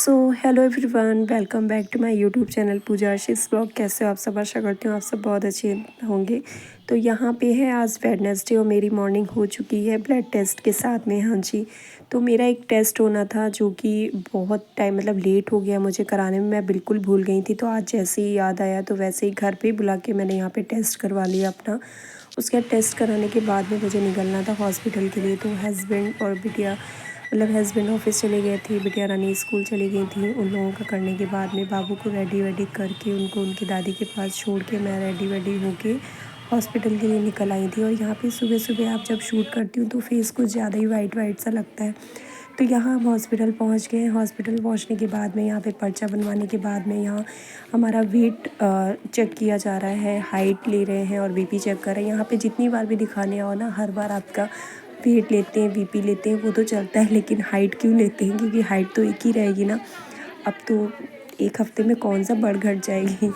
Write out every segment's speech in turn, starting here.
So hello everyone, welcome back to my YouTube channel Pooja Ashish blog. कैसे हो आप सब? आशा करती हूँ आप सब बहुत अच्छे होंगे। तो यहाँ पे है आज वेडनेसडे और मेरी मॉर्निंग हो चुकी है ब्लड टेस्ट के साथ में। हाँ जी, तो मेरा एक टेस्ट होना था जो कि बहुत टाइम मतलब लेट हो गया मुझे कराने में, मैं बिल्कुल भूल गई थी। तो आज जैसे ही याद आया तो वैसे ही घर पर बुला के मैंने यहाँ पर टेस्ट करवा लिया अपना। उसके बाद टेस्ट कराने के बाद में मुझे निकलना था हॉस्पिटल के लिए। तो हस्बैंड और बिटिया मतलब हस्बैंड ऑफिस चले गए थे, बिटिया रानी स्कूल चली गई थी। उन लोगों का करने के बाद में बाबू को रेडी वेडी करके उनको उनकी दादी के पास छोड़ के मैं रेडी वेडी होके हॉस्पिटल के लिए निकल आई थी। और यहाँ पे सुबह सुबह आप जब शूट करती हूँ तो फेस कुछ ज़्यादा ही वाइट वाइट सा लगता है। तो यहाँ हम हॉस्पिटल पहुँच गए। हॉस्पिटल पहुँचने के बाद में यहाँ पे पर्चा बनवाने के बाद में यहाँ हमारा वेट चेक किया जा रहा है, हाइट ले रहे हैं और बीपी चेक कर रहे हैं। यहाँ पे जितनी बार भी दिखाने आओ ना, हर बार आपका वेट लेते हैं, बीपी लेते हैं, वो तो चलता है, लेकिन हाइट क्यों लेते हैं? क्योंकि हाइट तो एक ही रहेगी ना। अब तो एक हफ्ते में कौन सा बढ़ घट जाएगी।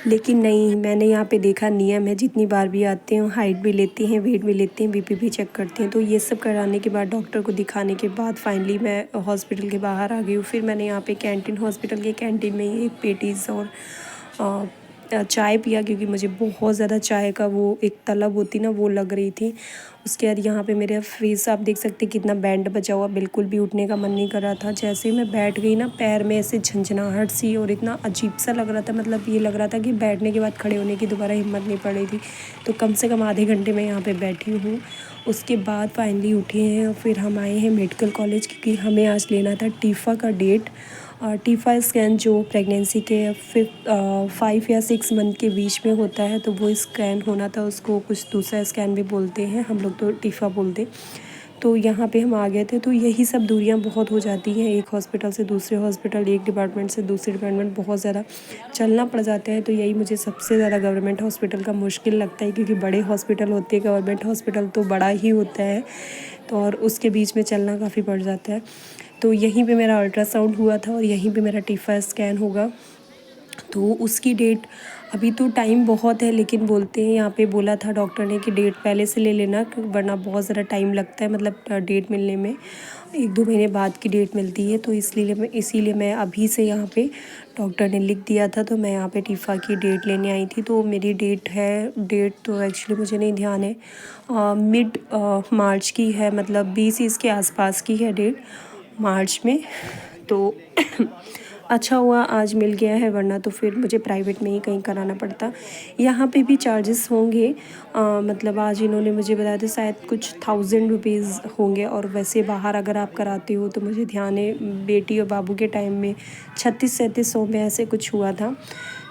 लेकिन नहीं, मैंने यहाँ पे देखा नियम है, जितनी बार भी आते हैं हाइट भी लेते हैं, वेट भी लेते हैं, बीपी भी चेक करते हैं। तो ये सब कराने के बाद डॉक्टर को दिखाने के बाद फाइनली मैं हॉस्पिटल के बाहर आ गई हूँ। फिर मैंने यहाँ पे कैंटीन, हॉस्पिटल के कैंटीन में ही एक पेटीज़ और चाय पिया, क्योंकि मुझे बहुत ज़्यादा चाय का वो एक तलब होती ना, वो लग रही थी। उसके बाद यहाँ पे मेरा फेस आप देख सकते हैं कितना बैंड बचा हुआ, बिल्कुल भी उठने का मन नहीं कर रहा था। जैसे ही मैं बैठ गई ना, पैर में ऐसे झंझनाहट सी और इतना अजीब सा लग रहा था, मतलब ये लग रहा था कि बैठने के बाद खड़े होने की दोबारा हिम्मत नहीं पड़ रही थी। तो कम से कम आधे घंटे में यहाँ पर बैठी हूँ। उसके बाद फाइनली उठे हैं और फिर हम आए हैं मेडिकल कॉलेज, क्योंकि हमें आज लेना था टीफ़ा का डेट। टीफ़ा स्कैन जो प्रेगनेंसी के 5 या 6 मंथ के बीच में होता है, तो वो स्कैन होना था। उसको कुछ दूसरा स्कैन भी बोलते हैं, हम लोग तो टीफ़ा बोलते हैं। तो यहाँ पे हम आ गए थे। तो यही सब दूरियाँ बहुत हो जाती हैं, एक हॉस्पिटल से दूसरे हॉस्पिटल, एक डिपार्टमेंट से दूसरे डिपार्टमेंट, बहुत ज़्यादा चलना पड़ जाता है। तो यही मुझे सबसे ज़्यादा गवर्नमेंट हॉस्पिटल का मुश्किल लगता है, क्योंकि बड़े हॉस्पिटल होते हैं, गवर्नमेंट हॉस्पिटल तो बड़ा ही होता है, तो और उसके बीच में चलना काफ़ी पड़ जाता है। तो यहीं पे मेरा अल्ट्रासाउंड हुआ था और यहीं पे मेरा टीफ़ा स्कैन होगा। तो उसकी डेट, अभी तो टाइम बहुत है, लेकिन बोलते हैं यहाँ पे बोला था डॉक्टर ने कि डेट पहले से ले लेना, वरना बहुत ज़्यादा टाइम लगता है, मतलब डेट मिलने में 1-2 महीने बाद की डेट मिलती है। तो इसीलिए मैं अभी से यहाँ पे डॉक्टर ने लिख दिया था, तो मैं यहाँ पे टीफ़ा की डेट लेने आई थी। तो मेरी डेट तो एक्चुअली मुझे नहीं ध्यान है, मिड मार्च की है, मतलब 20 के आसपास की है डेट, मार्च में। तो अच्छा हुआ आज मिल गया है, वरना तो फिर मुझे प्राइवेट में ही कहीं कराना पड़ता। यहाँ पे भी चार्जेस होंगे, मतलब आज इन्होंने मुझे बताया था शायद कुछ 1000 रुपीज़ होंगे। और वैसे बाहर अगर आप कराते हो तो मुझे ध्यान है बेटी और बाबू के टाइम में 3600-3700 में ऐसे कुछ हुआ था।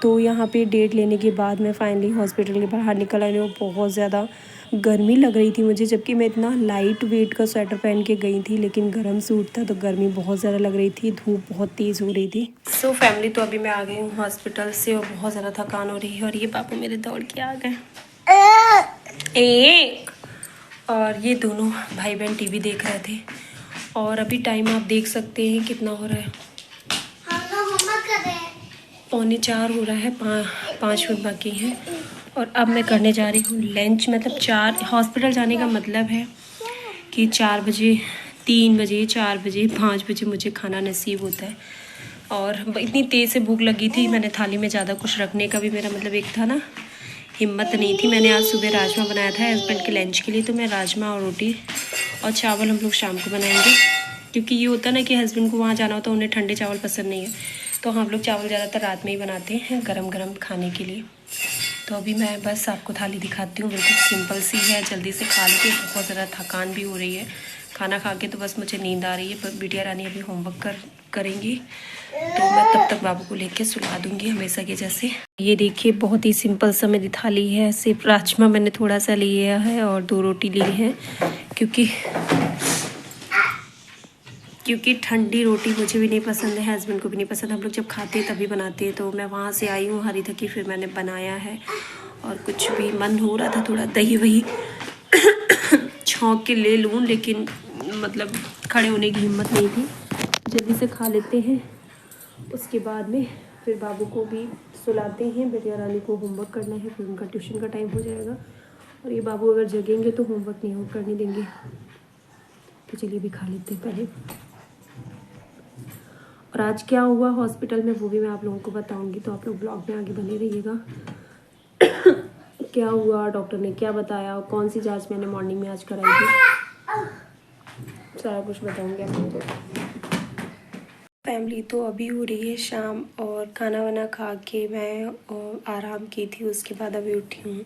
तो यहाँ पे डेट लेने के बाद मैं फाइनली हॉस्पिटल के बाहर निकल आई हूँ। बहुत ज़्यादा गर्मी लग रही थी मुझे, जबकि मैं इतना लाइट वेट का स्वेटर पहन के गई थी, लेकिन गर्म सूट था तो गर्मी बहुत ज़्यादा लग रही थी, धूप बहुत तेज़ हो रही थी। सो फैमिली, तो अभी मैं आ गई हूँ हॉस्पिटल से और बहुत ज़्यादा थकान हो रही है। और ये पापा मेरे दौड़ के आ गए, और ये दोनों भाई बहन टीवी देख रहे थे। और अभी टाइम आप देख सकते हैं कितना हो रहा है, 3:45 हो रहा है, 5 मिनट बाकी हैं। और अब मैं करने जा रही हूँ लंच। मतलब हॉस्पिटल जाने का मतलब है कि 4 बजे, 3 बजे, 4 बजे, 5 बजे मुझे खाना नसीब होता है। और इतनी तेज़ से भूख लगी थी, मैंने थाली में ज़्यादा कुछ रखने का भी मेरा मतलब एक था ना, हिम्मत नहीं थी। मैंने आज सुबह राजमा बनाया था हस्बैंड के लंच के लिए, तो मैं राजमा और रोटी और चावल हम लोग शाम को बनाएंगे, क्योंकि ये होता है ना कि हस्बैंड को वहाँ जाना होता है, उन्हें ठंडे चावल पसंद नहीं है, तो हम लोग चावल ज़्यादातर रात में ही बनाते हैं गरम गरम खाने के लिए। तो अभी मैं बस आपको थाली दिखाती हूँ, बिल्कुल सिंपल सी है, जल्दी से खा लेते। बहुत ज़्यादा थकान भी हो रही है, खाना खा के तो बस मुझे नींद आ रही है। पर बिटिया रानी अभी होमवर्क करेंगी, तो मैं तब तक बाबू को लेके सुला दूँगी हमेशा के जैसे। ये देखिए बहुत ही सिंपल सा मेरी थाली है, सिर्फ राजमा मैंने थोड़ा सा लिया है और 2 रोटी ली है, क्योंकि ठंडी रोटी मुझे भी नहीं पसंद है, हस्बैंड को भी नहीं पसंद। हम लोग जब खाते हैं तभी बनाते हैं। तो मैं वहाँ से आई हूँ हरी थकी, फिर मैंने बनाया है। और कुछ भी मन हो रहा था थोड़ा दही वही छौंक के ले लूँ, लेकिन मतलब खड़े होने की हिम्मत नहीं थी। जल्दी से खा लेते हैं, उसके बाद में फिर बाबू को भी सुलाते हैं। बिटिया रानी को होमवर्क करना है, फिर उनका ट्यूशन का टाइम हो जाएगा। और ये बाबू अगर जगेंगे तो होमवर्क नहीं करने देंगे। तो चलिए भी खा लेते हैं पहले। और आज क्या हुआ हॉस्पिटल में वो भी मैं आप लोगों को बताऊंगी, तो आप लोग ब्लॉग में आगे बने रहिएगा। क्या हुआ, डॉक्टर ने क्या बताया, कौन सी जांच मैंने मॉर्निंग में आज कराई थी, सारा कुछ बताऊंगी आप लोगों को। फैमिली तो अभी हो रही है शाम और खाना वाना खा के मैं आराम की थी, उसके बाद अभी उठी हूँ।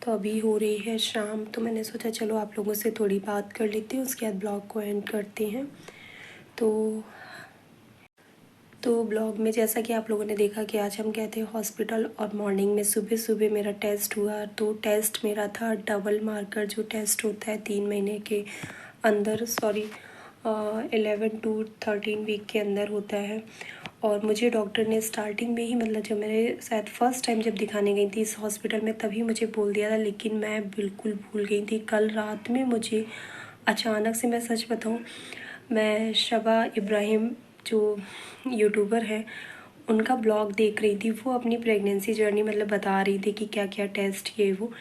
तो अभी हो रही है शाम, तो मैंने सोचा चलो आप लोगों से थोड़ी बात कर लेते हैं, उसके बाद ब्लॉग को एंड करते हैं। तो ब्लॉग में जैसा कि आप लोगों ने देखा कि आज हम गए थे हॉस्पिटल और मॉर्निंग में सुबह सुबह मेरा टेस्ट हुआ। तो टेस्ट मेरा था डबल मार्कर, जो टेस्ट होता है 3 महीने के अंदर, 11 to 13 वीक के अंदर होता है। और मुझे डॉक्टर ने स्टार्टिंग में ही, मतलब जब मैंने शायद फर्स्ट टाइम जब दिखाने गई थी इस हॉस्पिटल में, तभी मुझे बोल दिया था, लेकिन मैं बिल्कुल भूल गई थी। कल रात में मुझे अचानक से, मैं सच बताऊँ, मैं शबा इब्राहिम जो यूट्यूबर है उनका ब्लॉग देख रही थी। वो अपनी प्रेगनेंसी जर्नी मतलब बता रही थी कि क्या क्या टेस्ट ये वो।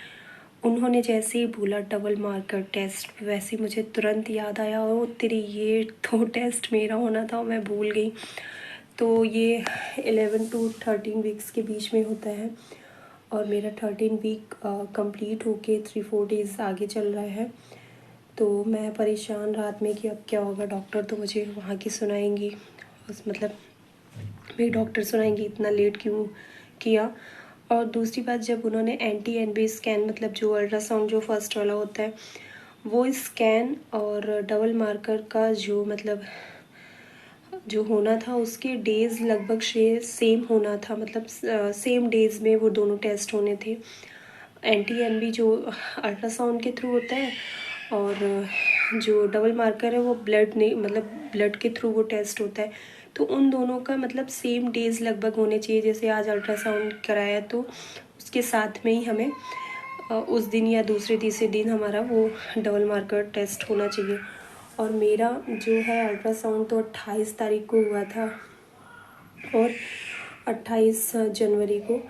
उन्होंने जैसे ही बोला डबल मार्कर टेस्ट, वैसे मुझे तुरंत याद आया, और तेरी ये तो टेस्ट मेरा होना था, मैं भूल गई। तो ये 11 to 13 वीक्स के बीच में होता है और मेरा 13 वीक कंप्लीट होके 3-4 डेज़ आगे चल रहा है। तो मैं परेशान रात में कि अब क्या होगा, डॉक्टर तो मुझे वहाँ की सुनाएंगी, मतलब मेरी डॉक्टर सुनाएंगी इतना लेट क्यों किया। और दूसरी बात, जब उन्होंने NT-NB स्कैन, मतलब जो अल्ट्रासाउंड जो फर्स्ट वाला होता है वो स्कैन, और डबल मार्कर का जो मतलब जो होना था उसके डेज़ लगभग सेम होना था, मतलब सेम डेज़ में वो दोनों टेस्ट होने थे। NT-NB जो अल्ट्रासाउंड के थ्रू होता है, और जो डबल मार्कर है वो ब्लड नहीं, मतलब ब्लड के थ्रू वो टेस्ट होता है। तो उन दोनों का मतलब सेम डेज़ लगभग होने चाहिए। जैसे आज अल्ट्रासाउंड कराया तो उसके साथ में ही हमें उस दिन या दूसरे तीसरे दिन हमारा वो डबल मार्कर टेस्ट होना चाहिए। और मेरा जो है अल्ट्रासाउंड तो 28 तारीख को हुआ था, और 28 जनवरी को,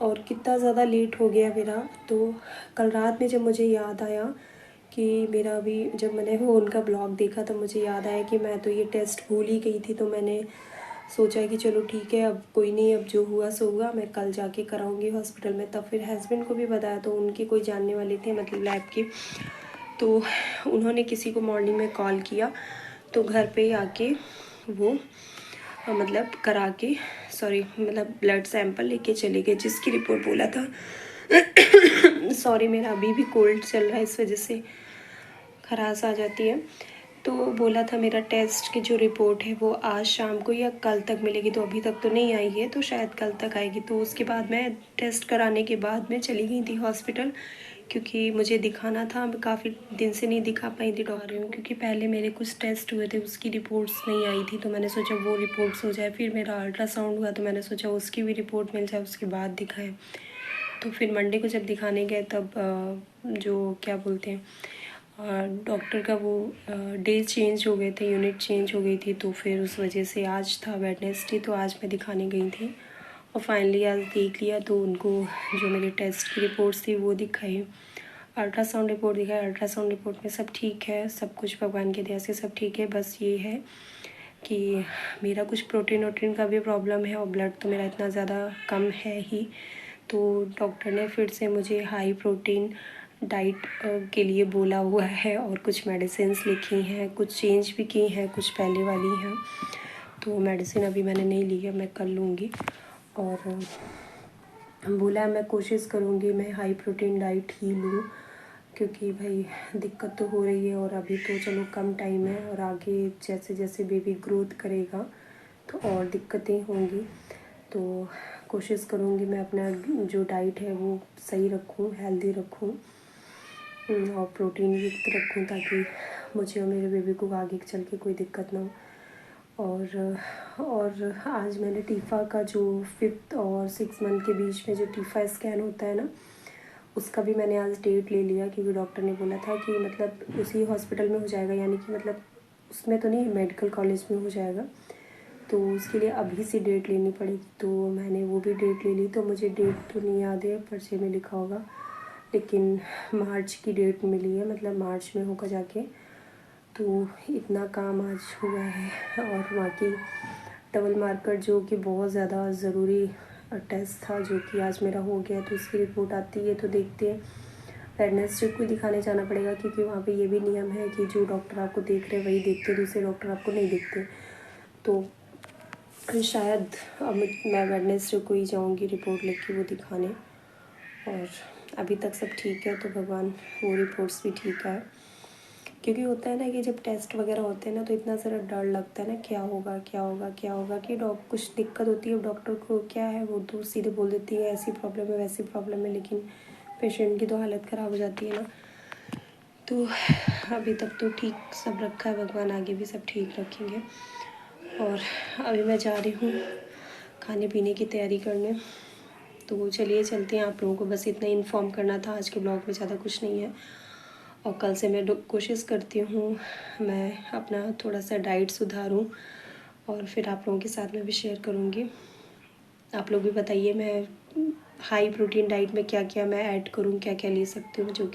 और कितना ज़्यादा लेट हो गया मेरा। तो कल रात में जब मुझे याद आया कि मेरा अभी, जब मैंने वो उनका ब्लॉग देखा तो मुझे याद आया कि मैं तो ये टेस्ट भूल ही गई थी। तो मैंने सोचा कि चलो ठीक है, अब कोई नहीं, अब जो हुआ सो हुआ, मैं कल जाके कराऊंगी हॉस्पिटल में। तब फिर हस्बैंड को भी बताया, तो उनके कोई जानने वाले थे मतलब लैब के, तो उन्होंने किसी को मॉर्निंग में कॉल किया, तो घर पे ही आके वो मतलब करा के, सॉरी मतलब ब्लड सैंपल लेके चले गए, जिसकी रिपोर्ट बोला था सॉरी मेरा अभी भी कोल्ड चल रहा है, इस वजह से खराश आ जाती है। तो बोला था मेरा टेस्ट की जो रिपोर्ट है वो आज शाम को या कल तक मिलेगी, तो अभी तक तो नहीं आई है, तो शायद कल तक आएगी। तो उसके बाद मैं टेस्ट कराने के बाद मैं चली गई थी हॉस्पिटल, क्योंकि मुझे दिखाना था। मैं काफ़ी दिन से नहीं दिखा पाई थी डॉक्टर को, क्योंकि पहले मेरे कुछ टेस्ट हुए थे उसकी रिपोर्ट्स नहीं आई थी, तो मैंने सोचा वो रिपोर्ट्स हो जाए। फिर मेरा अल्ट्रासाउंड हुआ तो मैंने सोचा उसकी भी रिपोर्ट मिल जाए, उसके बाद दिखाएं। तो फिर मंडे को जब दिखाने गए तब जो क्या बोलते हैं डॉक्टर का वो डे चेंज हो गए थे, यूनिट चेंज हो गई थी, तो फिर उस वजह से आज था वेडनेसडे, तो आज मैं दिखाने गई थी और फाइनली आज देख लिया। तो उनको जो मेरे टेस्ट की रिपोर्ट्स थी वो दिखाई, अल्ट्रासाउंड रिपोर्ट दिखाई। अल्ट्रासाउंड रिपोर्ट में सब ठीक है, सब कुछ भगवान की दया से सब ठीक है। बस ये है कि मेरा कुछ प्रोटीन वोटीन का भी प्रॉब्लम है, और ब्लड तो मेरा इतना ज़्यादा कम है ही। तो डॉक्टर ने फिर से मुझे हाई प्रोटीन डाइट के लिए बोला हुआ है, और कुछ मेडिसिन्स लिखी हैं, कुछ चेंज भी की हैं, कुछ पहले वाली हैं। तो मेडिसिन अभी मैंने नहीं ली है, मैं कर लूँगी। और बोला है मैं कोशिश करूँगी मैं हाई प्रोटीन डाइट ही लूँ, क्योंकि भाई दिक्कत तो हो रही है, और अभी तो चलो कम टाइम है, और आगे जैसे जैसे बेबी ग्रोथ करेगा तो और दिक्कतें होंगी। तो कोशिश करूँगी मैं अपना जो डाइट है वो सही रखूँ, हेल्दी रखूँ, और प्रोटीन युक्त रखूँ, ताकि मुझे और मेरे बेबी को आगे चल के कोई दिक्कत ना हो। और आज मैंने टीफ़ा का जो 5th और 6 मंथ के बीच में जो टीफ़ा स्कैन होता है ना, उसका भी मैंने आज डेट ले लिया, क्योंकि डॉक्टर ने बोला था कि मतलब उसी हॉस्पिटल में हो जाएगा, यानी कि मतलब उसमें तो नहीं, मेडिकल कॉलेज में हो जाएगा, तो उसके लिए अभी से डेट लेनी पड़ेगी। तो मैंने वो भी डेट ले ली। तो मुझे डेट तो नहीं याद है, पर्चे में लिखा होगा, लेकिन मार्च की डेट मिली है, मतलब मार्च में होगा जाके। तो इतना काम आज हुआ है। और बाकी डबल मार्कर जो कि बहुत ज़्यादा ज़रूरी टेस्ट था, जो कि आज मेरा हो गया, तो उसकी रिपोर्ट आती है तो देखते हैं। वेडनेसडे को दिखाने जाना पड़ेगा, क्योंकि वहाँ पे ये भी नियम है कि जो डॉक्टर आपको देख रहे हैं वही देखते, दूसरे डॉक्टर आपको नहीं देखते। तो शायद अब मैं वेडनेसडे को ही जाऊँगी रिपोर्ट लेके वो दिखाने। और अभी तक सब ठीक है, तो भगवान वो रिपोर्ट्स भी ठीक आए। क्योंकि होता है ना कि जब टेस्ट वगैरह होते हैं ना, तो इतना सारा डर लगता है ना, क्या होगा क्या होगा क्या होगा, कि कुछ दिक्कत होती है डॉक्टर को क्या है, वो तो सीधे बोल देती है ऐसी प्रॉब्लम है वैसी प्रॉब्लम है, लेकिन पेशेंट की तो हालत ख़राब हो जाती है ना। तो अभी तक तो ठीक सब रखा है, भगवान आगे भी सब ठीक रखेंगे। और अभी मैं जा रही हूँ खाने पीने की तैयारी करने। तो चलिए चलते हैं, आप लोगों को बस इतना इन्फॉर्म करना था, आज के ब्लॉग में ज़्यादा कुछ नहीं है। और कल से मैं कोशिश करती हूँ मैं अपना थोड़ा सा डाइट सुधारूँ, और फिर आप लोगों के साथ में भी शेयर करूँगी। आप लोग भी बताइए मैं हाई प्रोटीन डाइट में क्या क्या मैं ऐड करूँ, क्या क्या ले सकती हूँ, जो